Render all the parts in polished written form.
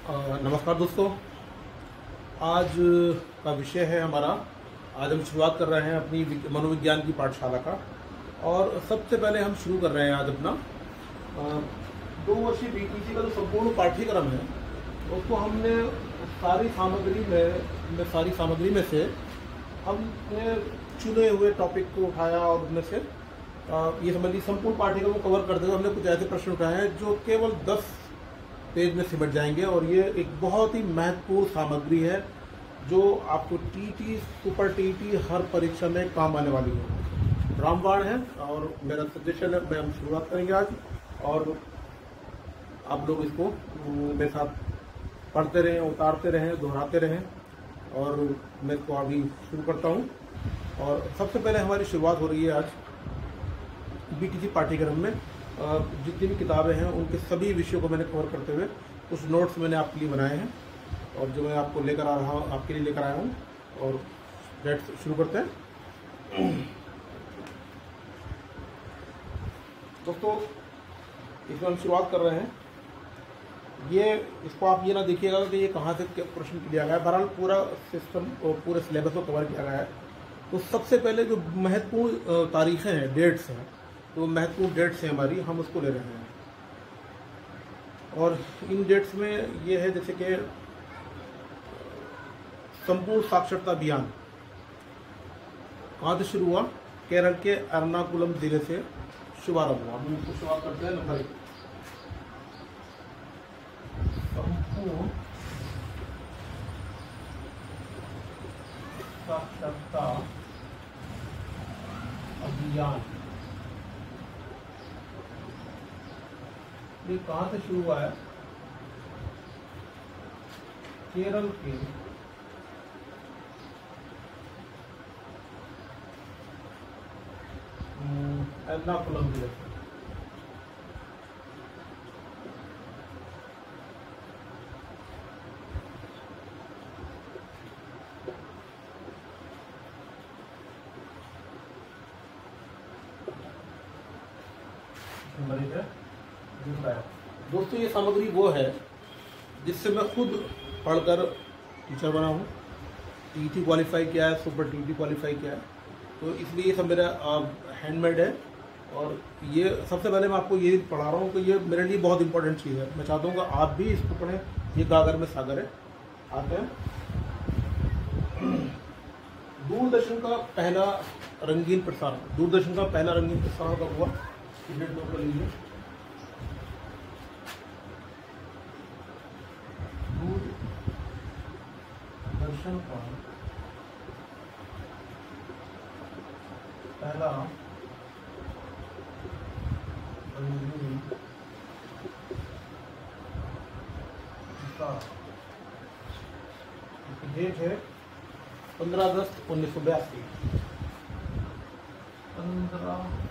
नमस्कार दोस्तों। आज का विषय है हमारा। आज हम शुरुआत कर रहे हैं अपनी मनोविज्ञान की पाठशाला का। और सबसे पहले हम शुरू कर रहे हैं आज अपना 2 वर्षीय बीटीसी का जो संपूर्ण पाठ्यक्रम है उसको हमने सारी सामग्री में से हमने चुने हुए टॉपिक को उठाया और उनमें से ये समझिए संपूर्ण पाठ्यक्रम को कवर करते हुए हमने कुछ ऐसे प्रश्न उठाए हैं जो केवल 10 पेज में सिमट जाएंगे। और ये एक बहुत ही महत्वपूर्ण सामग्री है जो आपको टीटी सुपर टीटी हर परीक्षा में काम आने वाली है। रामबाण है और मेरा सजेशन है, मैं हम शुरुआत करेंगे आज और आप लोग इसको मेरे साथ पढ़ते रहें, उतारते रहें, दोहराते रहें। और मैं इसको अभी शुरू करता हूँ। और सबसे पहले हमारी शुरुआत हो रही है आज बीटीसी पाठ्यक्रम में जितनी भी किताबें हैं उनके सभी विषयों को मैंने कवर करते हुए कुछ नोट्स मैंने आपके लिए बनाए हैं और जो मैं आपको लेकर आ रहा हूँ, आपके लिए लेकर आया हूँ। और लेट्स शुरू करते हैं दोस्तों। इसमें हम शुरुआत कर रहे हैं। ये इसको आप ये ना देखिएगा कि ये कहाँ से प्रश्न किया गया है। बहरहाल पूरा सिस्टम और पूरे सिलेबस को कवर किया गया है। तो सबसे पहले जो महत्वपूर्ण तारीखें हैं, डेट्स हैं, तो महत्वपूर्ण डेट्स हैं हमारी, हम उसको ले रहे हैं। और इन डेट्स में ये है जैसे कि संपूर्ण साक्षरता अभियान कहाँ से शुरू हुआ? केरल के एर्नाकुलम जिले से शुभारंभ हुआ। हम इसको शुरुआत करते हैं नंबर 1। संपूर्ण साक्षरता अभियान ये कहाँ से शुरू हुआ है? केरल के एर्नाकुलम जिले से। दोस्तों ये सामग्री वो है जिससे मैं खुद पढ़कर टीचर बना हूँ। टीटी क्वालिफाई किया है, सुपर टीटी क्वालिफाई किया है, तो इसलिए ये सब मेरा हैंडमेड है। और ये सबसे पहले मैं आपको ये पढ़ा रहा हूँ कि ये मेरे लिए बहुत इंपॉर्टेंट चीज़ है। मैं चाहता हूँ कि आप भी इसको पढ़ें। ये गागर में सागर है। आते हैं दूरदर्शन का पहला रंगीन प्रसारण। दूरदर्शन का पहला रंगीन प्रसारण कब हुआ? डेट नोट कर लीजिए। दूरदर्शन का पहला रंगीन प्रसारण डेट है 15 अगस्त 1982। 15 अगस्त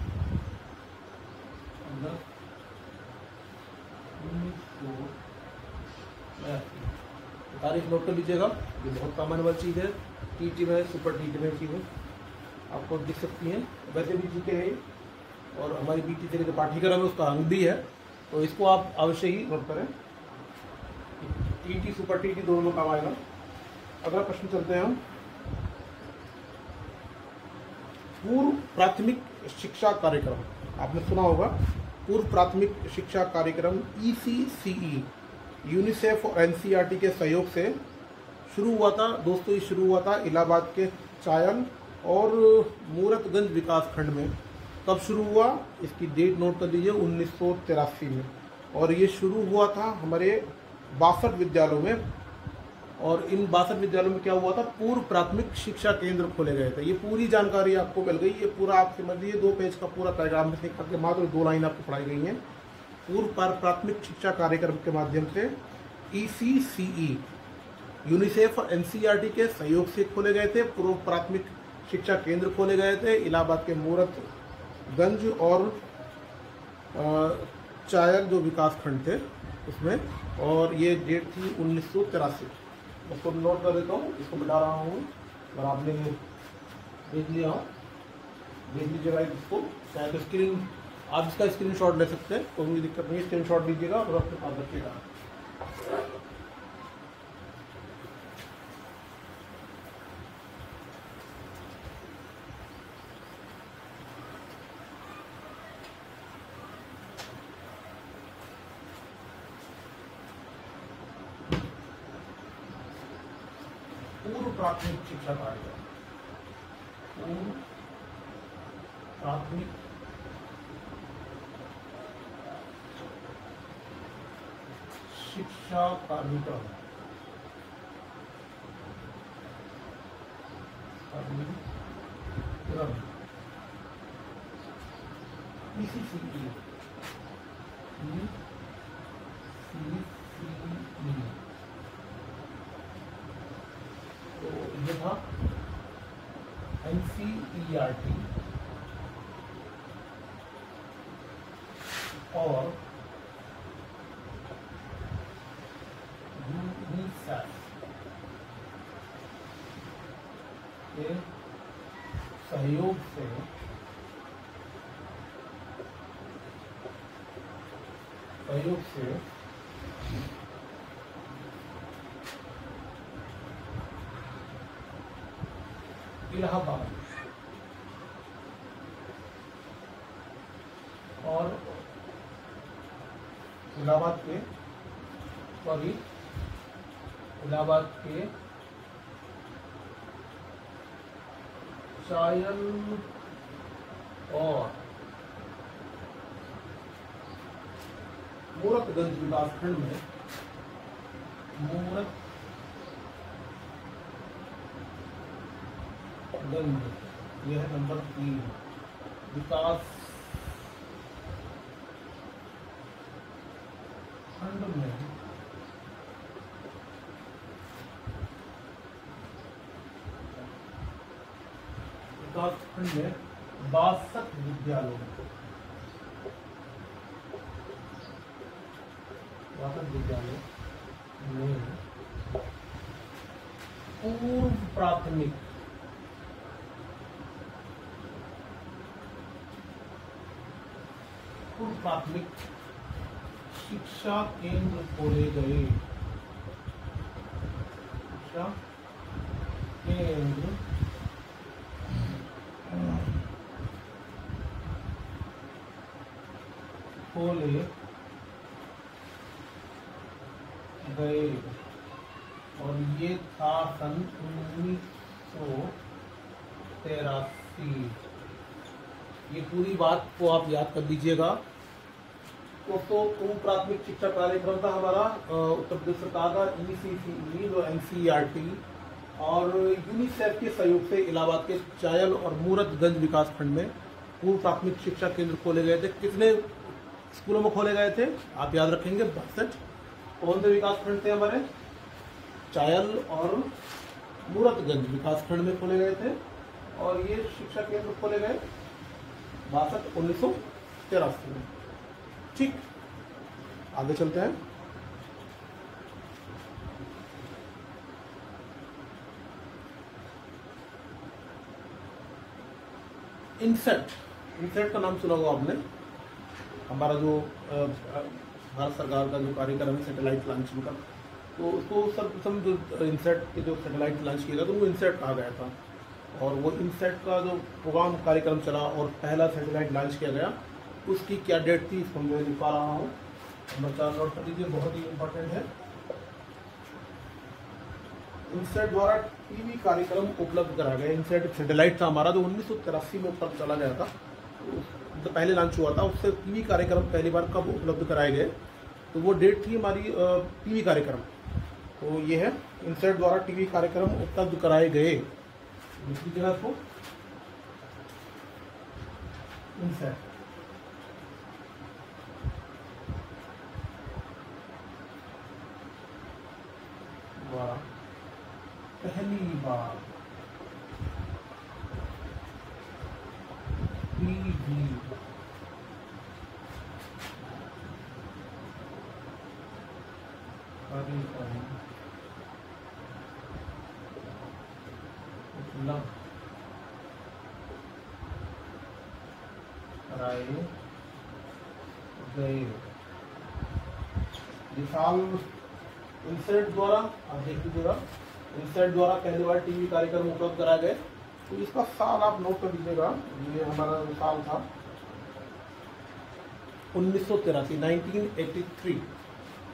1982। तारीख नोट कर लीजिएगा। ये बहुत कॉमन वाली चीज़ है। टीटी में, सुपर टीटी में चीज़ें आपको दिख सकती हैं। वैसे भी जीके है और हमारी बीटी के पाठ्यक्रम है उसका अंग भी है, तो इसको आप अवश्य ही नोट करें। टीटी सुपर टीटी दोनों में काम आएगा। अगला प्रश्न चलते हैं हम। पूर्व प्राथमिक शिक्षा कार्यक्रम आपने सुना होगा। पूर्व प्राथमिक शिक्षा कार्यक्रम ECCE यूनिसेफ और NCERT के सहयोग से शुरू हुआ था। दोस्तों ये शुरू हुआ था इलाहाबाद के चायल और मूरतगंज विकास खंड में। कब शुरू हुआ? इसकी डेट नोट कर लीजिए, 1983 में। और ये शुरू हुआ था हमारे 62 विद्यालयों में। और इन 62 विद्यालयों में क्या हुआ था? पूर्व प्राथमिक शिक्षा केंद्र खोले गए थे। ये पूरी जानकारी आपको मिल गई। ये पूरा आप समझ लीजिए 2 पेज का पूरा पैगाम में से करके मात्र 2 लाइन आपको पढ़ाई गई हैं। पूर्व प्राथमिक शिक्षा कार्यक्रम के माध्यम से ECCE यूनिसेफ और NCERT के सहयोग से खोले गए थे। पूर्व प्राथमिक शिक्षा केंद्र खोले गए थे इलाहाबाद के मूरतगंज और चायल जो विकास खंड थे उसमें। और ये डेट थी 1983। इसको नोट कर देता हूँ, इसको मिटा रहा हूँ और आपने देख लिया हो, देख लीजिएगा इसको। चाहे तो स्क्रीन आप इसका स्क्रीनशॉट ले सकते हैं, कोई दिक्कत नहीं है। स्क्रीनशॉट लीजिएगा और अपने पास रखिएगा। प्राथमिक शिक्षा कार्यक्रम, पूर्व प्राथमिक शिक्षा कार्यक्रम, PCCE, तो ये था NCERT और UNICEF के सहयोग से इलाहाबाद और इलाहाबाद के चायल और मूरतगंज विकासखंड में मूरतगंज, यह है नंबर 3 विकास खंड में विकासखंड में 62 विद्यालयों में पूर्व प्राथमिक शिक्षा केंद्र खोले गए, शिक्षा केंद्र खोले गए और ये था सन 1983। ये पूरी बात को आप याद कर लीजिएगा। तो पूर्व प्राथमिक शिक्षा कार्यक्रम था हमारा उत्तर प्रदेश सरकार का ECCE जो NCERT और यूनिसेफ के सहयोग से इलाहाबाद के चायल और मूरतगंज विकासखंड में पूर्व प्राथमिक शिक्षा केंद्र खोले गए थे। कितने स्कूलों में खोले गए थे आप याद रखेंगे? 62। कौन से विकासखंड थे हमारे? चायल और मूरतगंज विकासखंड में खोले गए थे और ये शिक्षा केंद्र खोले गए 1983 में। ठीक, आगे चलते हैं। इनसेट का नाम सुना होगा आपने। हमारा जो भारत सरकार का जो कार्यक्रम है सैटेलाइट लॉन्चिंग का, तो उसको सर्वप्रथम जो इनसेट के जो सैटेलाइट लॉन्च किया गया तो वो इनसेट कहा गया था और वो इनसेट का जो प्रोग्राम कार्यक्रम चला और पहला सैटेलाइट लॉन्च किया गया उसकी क्या डेट थी इसको मैं लिखा रहा हूँ, बच्चा नोट कर लीजिए, बहुत ही इम्पोर्टेंट है। इनसेट द्वारा टीवी कार्यक्रम उपलब्ध कराया गया। इनसेट सैटेलाइट था हमारा जो 1983 में उपलब्ध चला गया था, तो पहले लॉन्च हुआ था। उससे टीवी कार्यक्रम पहली बार कब उपलब्ध कराए गए तो वो डेट थी हमारी टीवी कार्यक्रम। तो ये है इनसेट द्वारा टीवी कार्यक्रम उपलब्ध कराए गए। दूसरी जगह को इनसेट द्वारा पहली बार टीवी उपलब्ध कराए गए। साल इनसेट द्वारा आप देख लीजिएगा, इनसेट द्वारा पहली बार टीवी कार्यक्रम उपलब्ध कराए गए। तो इसका साल आप नोट कर लीजिएगा, ये हमारा साल था 1983।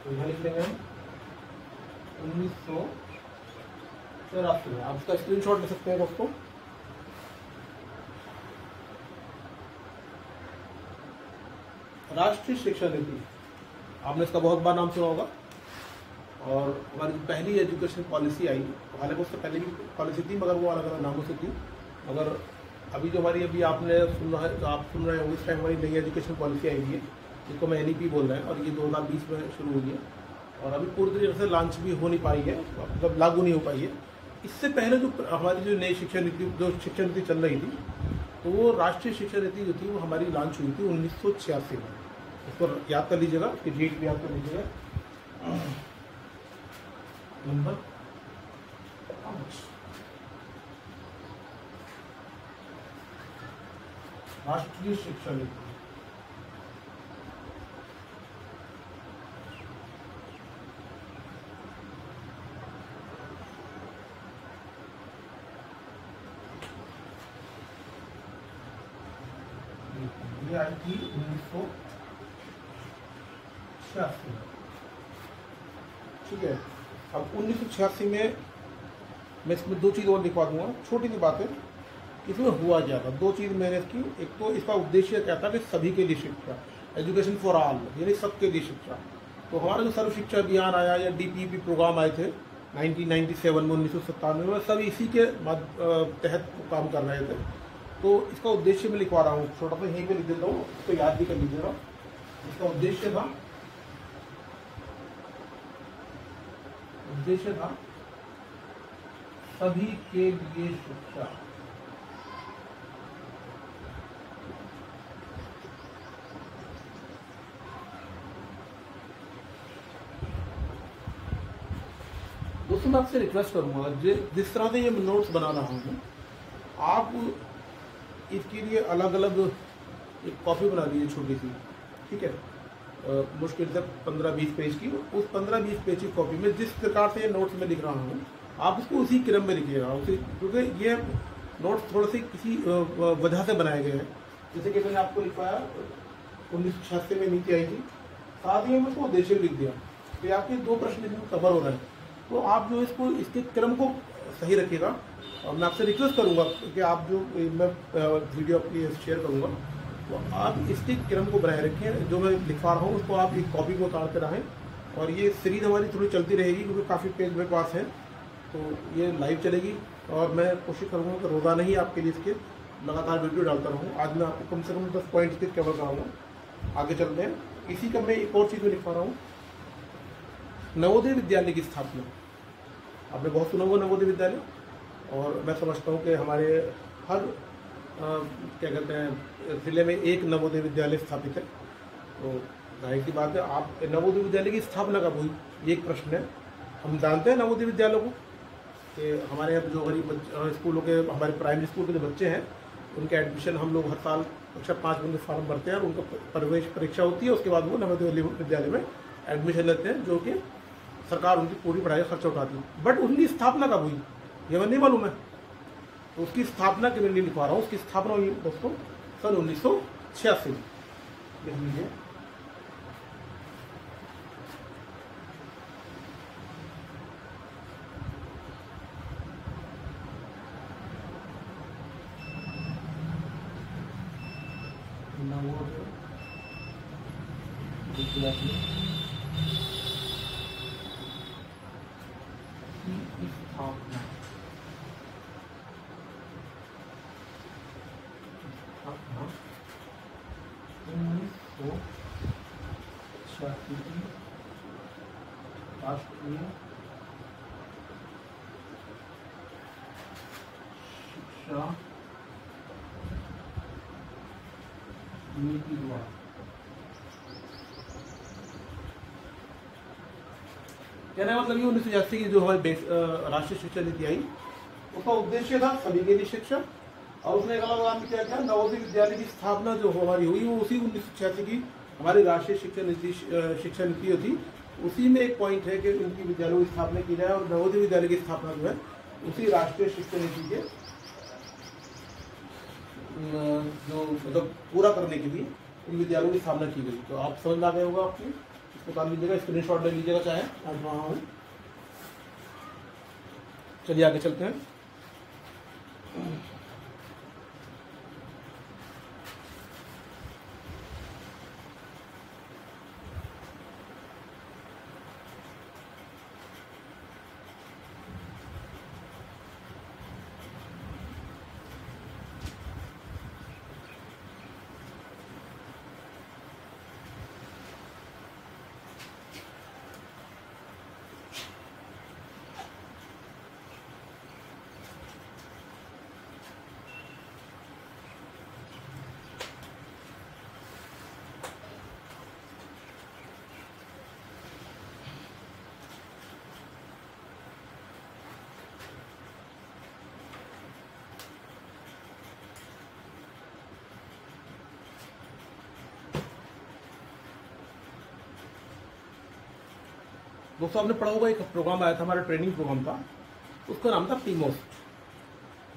तो यहाँ लिख लेंगे हम 1983 83 में आप इसका स्क्रीनशॉट ले सकते हैं दोस्तों। राष्ट्रीय शिक्षा नीति, आपने इसका बहुत बार नाम सुना होगा। और हमारी पहली एजुकेशन पॉलिसी आई, हालांकि उससे पहले भी पॉलिसी थी मगर वो अलग अलग नामों से थी। मगर अभी जो हमारी अभी आपने सुन रहे जो आप सुन रहे हो इस टाइम हमारी नई एजुकेशन पॉलिसी आई हुई है, जिसको मैं NEP बोल रहे हैं, और ये 2020 में शुरू हुई है और अभी पूरी तरीके से लॉन्च भी हो नहीं पाई है, मतलब लागू नहीं हो पाई है। इससे पहले जो हमारी जो नई शिक्षा नीति चल रही थी, तो वो राष्ट्रीय शिक्षा नीति जो थी वो हमारी लॉन्च हुई थी 1986 में। उसको याद कर लीजिएगा, उसकी डेट भी याद कर लीजिएगा। नंबर 5 राष्ट्रीय शिक्षा नीति। ये आई थी 1986 में, ठीक है। अब 1986 में मैं इसमें 2 चीज़ और लिखवा दूंगा, छोटी सी बात है। इसमें हुआ क्या था, 2 चीज़ मैंने इसकी, एक तो इसका उद्देश्य क्या था कि सभी के लिए शिक्षा, एजुकेशन फॉर ऑल, यानी सबके लिए शिक्षा। तो हमारा जो सर्व शिक्षा अभियान आया या DPP प्रोग्राम आए थे 1997 में, 1997 में, सब इसी के तहत काम कर रहे थे। तो इसका उद्देश्य मैं लिखवा रहा हूँ, छोटा सा यहीं पे लिख देता हूँ, इसको याद भी कर लीजिएगा। इसका उद्देश्य था सभी के लिए शिक्षा। दोस्तों मैं आपसे रिक्वेस्ट करूंगा, जिस तरह से ये नोट्स बना रहा हूँ, आप इसके लिए अलग अलग एक कॉपी बना लीजिए छोटी सी, ठीक है। मुश्किल से 15-20 पेज की, उस 15-20 पेज की कॉपी में जिस प्रकार से ये नोट्स में लिख रहा हूँ, आप उसको उसी क्रम में लिखिएगा, क्योंकि ये नोट्स थोड़े से किसी वजह से बनाए गए हैं। जैसे कि मैंने आपको लिखवाया 1986 में नीति आई थी, साथ ही में उसको उद्देश्य लिख दिया, तो आपके 2 प्रश्न इसमें कवर हो रहे हैं। तो आप जो इसको इसके क्रम को सही रखिएगा। और मैं आपसे रिक्वेस्ट करूंगा कि आप जो मैं वीडियो आपकी शेयर करूंगा, तो आप इसके क्रम को बनाए रखें। जो मैं लिखवा रहा हूँ उसको आप एक कॉपी को उतारते रहें, और ये सीरीज हमारी थोड़ी चलती रहेगी क्योंकि काफ़ी पेज मेरे पास हैं, तो ये लाइव चलेगी। और मैं कोशिश करूँगा कि रोज़ाना ही आपके लिए इसके लगातार वीडियो डालता रहूँ। आज मैं आपको कम से कम 10 पॉइंट्स के कवर कराऊँगा। आगे चलते हैं। इसी का मैं एक और चीज़ में लिखवा रहा हूँ, नवोदय विद्यालय की स्थापना। आपने बहुत सुना होगा नवोदय विद्यालय, और मैं समझता हूँ कि हमारे हर क्या कहते हैं ज़िले में एक नवोदय विद्यालय स्थापित है। तो जाहिर सी बात है, आप नवोदय विद्यालय की स्थापना कब हुई, ये एक प्रश्न है। हम जानते हैं नवोदय विद्यालयों को कि हमारे यहाँ जो गरीब स्कूलों के, हमारे प्राइमरी स्कूल के जो बच्चे हैं, उनके एडमिशन हम लोग हर साल कक्षा 5 में फॉर्म भरते हैं और उनका प्रवेश परीक्षा होती है। उसके बाद वो नवोदय विद्यालय में एडमिशन लेते हैं, जो कि सरकार उनकी पूरी पढ़ाई का खर्चा उठाती है। बट उनकी स्थापना कब हुई ये मैं नहीं मालूम है, तो उसकी स्थापना के लिए लिखवा रहा हूँ। उसकी स्थापना हुई दोस्तों सन 1986 में। लिख लीजिए। नवोदय विद्यालय की स्थापना 1986 की राष्ट्रीय शिक्षा नीति द्वारा कहने का मतलब ये 1986 की जो हमारी राष्ट्रीय शिक्षा नीति आई, उसका उद्देश्य था सभी के लिए शिक्षा। और उसने एक अलग नाम क्या किया, नवोदय विद्यालय की स्थापना जो हमारी हुई वो उसी 1986 की हमारी राष्ट्रीय शिक्षा नीति थी। उसी में एक पॉइंट है कि उनकी विद्यालयों की स्थापना की जाए, और नवोदय विद्यालय की स्थापना जो है उसी राष्ट्रीय शिक्षा नीति के जो मतलब पूरा करने के लिए इन विद्यालयों की स्थापना की गई। तो आप समझ में आ गए होगा आपको, इसको काम लीजिएगा, स्क्रीनशॉट ले लीजिएगा चाहे, आज वहाँ हूँ। चलिए आगे चलते हैं। दोस्तों आपने पढ़ा होगा, एक प्रोग्राम आया था हमारा, ट्रेनिंग प्रोग्राम था, उसका नाम था पीमोस्ट।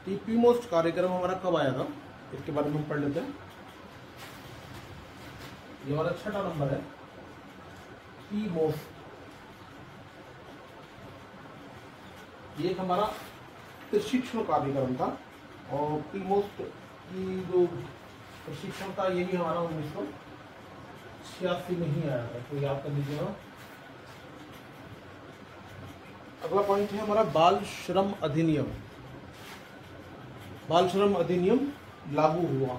तो ये पीमोस्ट कार्यक्रम हमारा कब आया था, इसके बारे में हम पढ़ लेते हैं। ये हमारा 6वां नंबर है, पीमोस्ट। ये एक हमारा प्रशिक्षण कार्यक्रम था, और पीमोस्ट की जो प्रशिक्षण था ये भी हमारा 1986 में ही आया था, तो याद कर लीजिएगा। अगला पॉइंट है हमारा बाल श्रम अधिनियम। बाल श्रम अधिनियम लागू हुआ,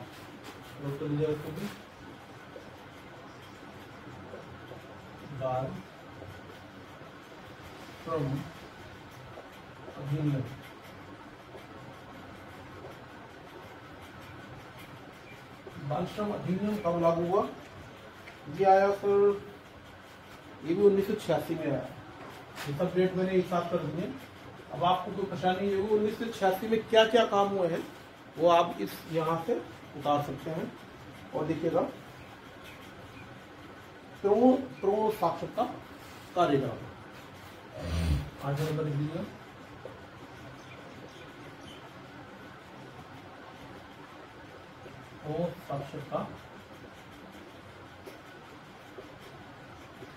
नोट कर लीजिएगा इसको भी। बाल श्रम अधिनियम बाल श्रम अधिनियम कब लागू हुआ? ये आया सर, ये भी 1986 में आया। सब डेट मैंने एक साथ कर दिए। अब आपको कोई परेशानी होगी 1986 में क्या क्या काम हुए हैं वो आप इस यहाँ से उतार सकते हैं। और देखिएगा, प्रोण साक्षरता कार्यक्रम, आगे नंबर लिख लीजिए। साक्षरता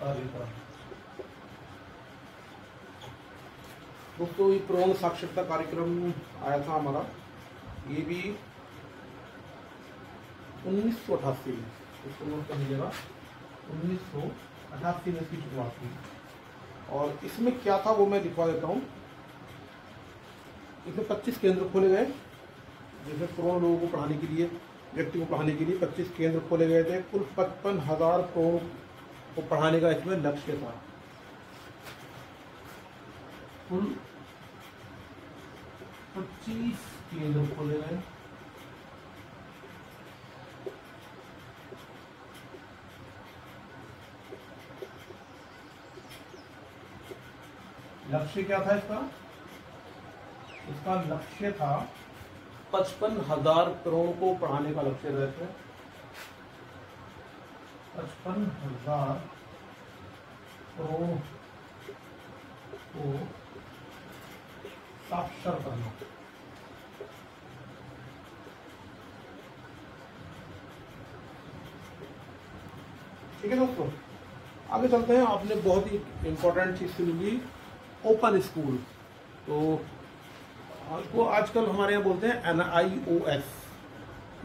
कार्यक्रम। दोस्तों ये प्रोण साक्षरता कार्यक्रम आया था हमारा, ये भी 1988 में, इसको नोट कर लीजिएगा, 1988 में इसकी शुरुआत हुई। और इसमें क्या था वो मैं दिखा देता हूँ। इसमें 25 केंद्र खोले गए, जिसमें प्रोण लोगों को पढ़ाने के लिए, व्यक्ति को पढ़ाने के लिए 25 केंद्र खोले गए थे। कुल 55,000 प्रोण को पढ़ाने का इसमें लक्ष्य था। कुल 25 केंद्र खोले गए। लक्ष्य क्या था इसका? इसका लक्ष्य था 55,000 करोड़ को पढ़ाने का लक्ष्य रहता है। 55,000 करोड़ को साक्षर करना। ठीक है दोस्तों, आगे चलते हैं। आपने बहुत ही इंपॉर्टेंट चीज सुनी ली, ओपन स्कूल। तो आपको आजकल हमारे यहाँ बोलते हैं NIOS,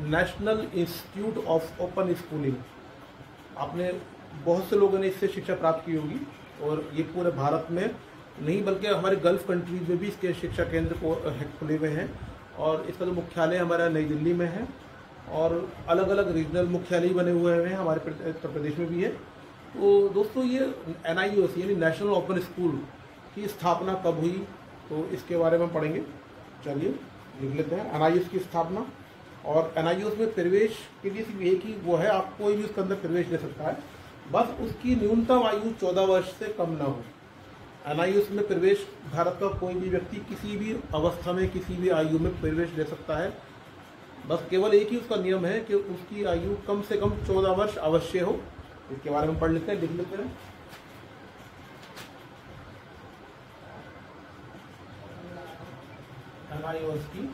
national institute of open schooling. आपने बहुत से लोगों ने इससे शिक्षा प्राप्त की होगी, और ये पूरे भारत में नहीं बल्कि हमारे गल्फ कंट्रीज में भी इसके शिक्षा केंद्र को खुले हुए हैं। और इसका जो मुख्यालय हमारा नई दिल्ली में है, और अलग अलग रीजनल मुख्यालय बने हुए हैं, हमारे उत्तर प्रदेश में भी है। तो दोस्तों ये NIOS यानी नेशनल ओपन स्कूल की स्थापना कब हुई, तो इसके बारे में पढ़ेंगे। चलिए लिख लेते हैं, NIOS की स्थापना। और NIOS में प्रवेश के लिए सिर्फ एक ही वो है, आप कोई भी उसके अंदर प्रवेश ले सकता है, बस उसकी न्यूनतम आयु 14 वर्ष से कम ना हो। NIOS में प्रवेश भारत का कोई भी व्यक्ति किसी भी अवस्था में किसी भी आयु में प्रवेश ले सकता है। बस केवल एक ही उसका नियम है कि उसकी आयु कम से कम 14 वर्ष अवश्य हो। इसके बारे में पढ़ लेते हैं, लिख लेते हैं। NIOS की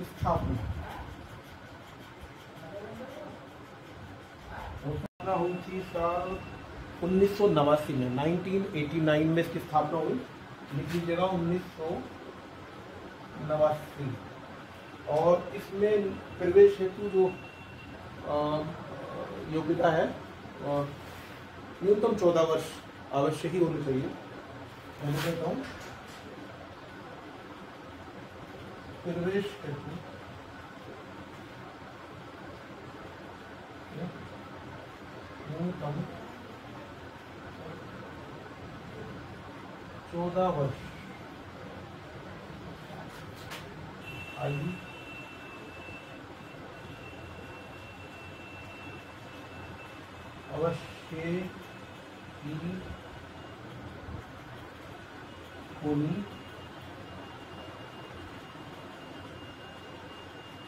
स्थापना हुई थी साल 1989 में, 1989 में इसकी स्थापना हुई। लिख लीजिएगा 1989। और इसमें प्रवेश हेतु जो योग्यता है और न्यूनतम 14 वर्ष अवश्य ही होनी चाहिए। मैं कहता हूँ प्रवेश हेतु न्यूनतम 14 वर्ष आयु अवश्य ही होनी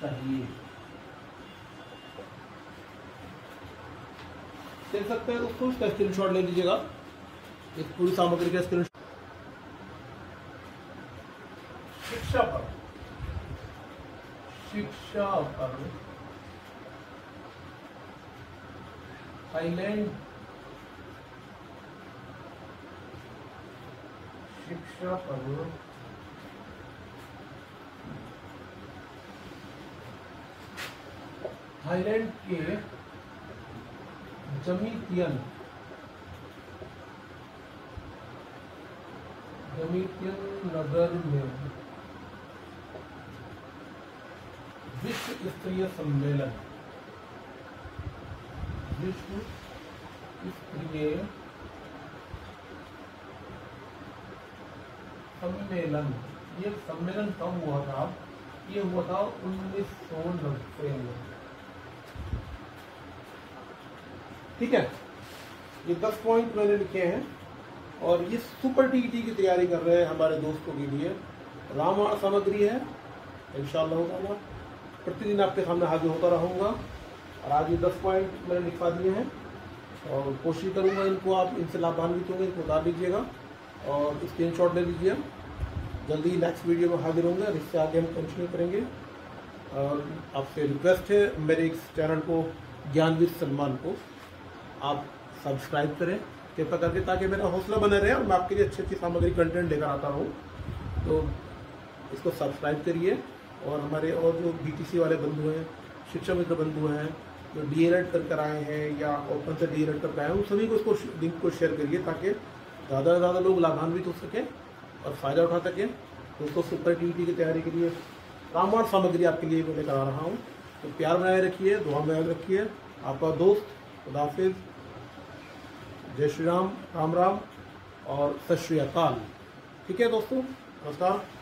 चाहिए। देख सकते हैं दोस्तों, इसका स्क्रीनशॉट ले लीजिएगा, इस पूरी सामग्री का स्क्रीनशॉट। शिक्षा पर थाईलैंड शिक्षा पर थाईलैंड के जमीतियन नगर में विश्व स्तरीय सम्मेलन ये सम्मेलन कब हुआ था? ये हुआ था 1990 में। ठीक है, ये 10 पॉइंट मैंने लिखे हैं और ये सुपर टीईटी की तैयारी कर रहे हैं हमारे दोस्तों के लिए। रामायण सामग्री है, इंशाअल्लाह ताला प्रतिदिन आपके सामने हाजिर होता रहूँगा। और आज ये 10 पॉइंट मैंने लिखवा दिए हैं और कोशिश करूँगा इनको आप इनसे लाभान्वित होंगे, इनको उतार लीजिएगा और स्क्रीनशॉट ले लीजिए। जल्दी नेक्स्ट वीडियो में हाजिर होंगे और इससे आगे हम कंटिन्यू करेंगे। और आपसे रिक्वेस्ट है, मेरे इस चैनल को ज्ञानवीर सलमान को आप सब्सक्राइब करें कृपया करके, ताकि मेरा हौसला बना रहे और मैं आपके लिए अच्छी अच्छी सामग्री कंटेंट लेकर आता हूँ। तो इसको सब्सक्राइब करिए। और हमारे और जो बीटीसी वाले बंधु हैं, शिक्षा मित्र बंधु हैं, जो डीएलएड कर आए हैं या ओपन से डीएलएड कर आए हैं, उन सभी को इसको लिंक को शेयर करिए ताकि ज़्यादा से ज़्यादा लोग लाभान्वित हो सकें और फ़ायदा उठा सकें। दोस्तों, सुपर टीईटी की तैयारी के लिए रामायण सामग्री आपके लिए मैं लेकर आ रहा हूँ। तो प्यार बनाए रखिए, दुआ में याद रखिए। आपका दोस्त, खुदा हाफिज़, जय श्री राम, राम राम और सत श्री अकाल। ठीक है दोस्तों, नमस्कार।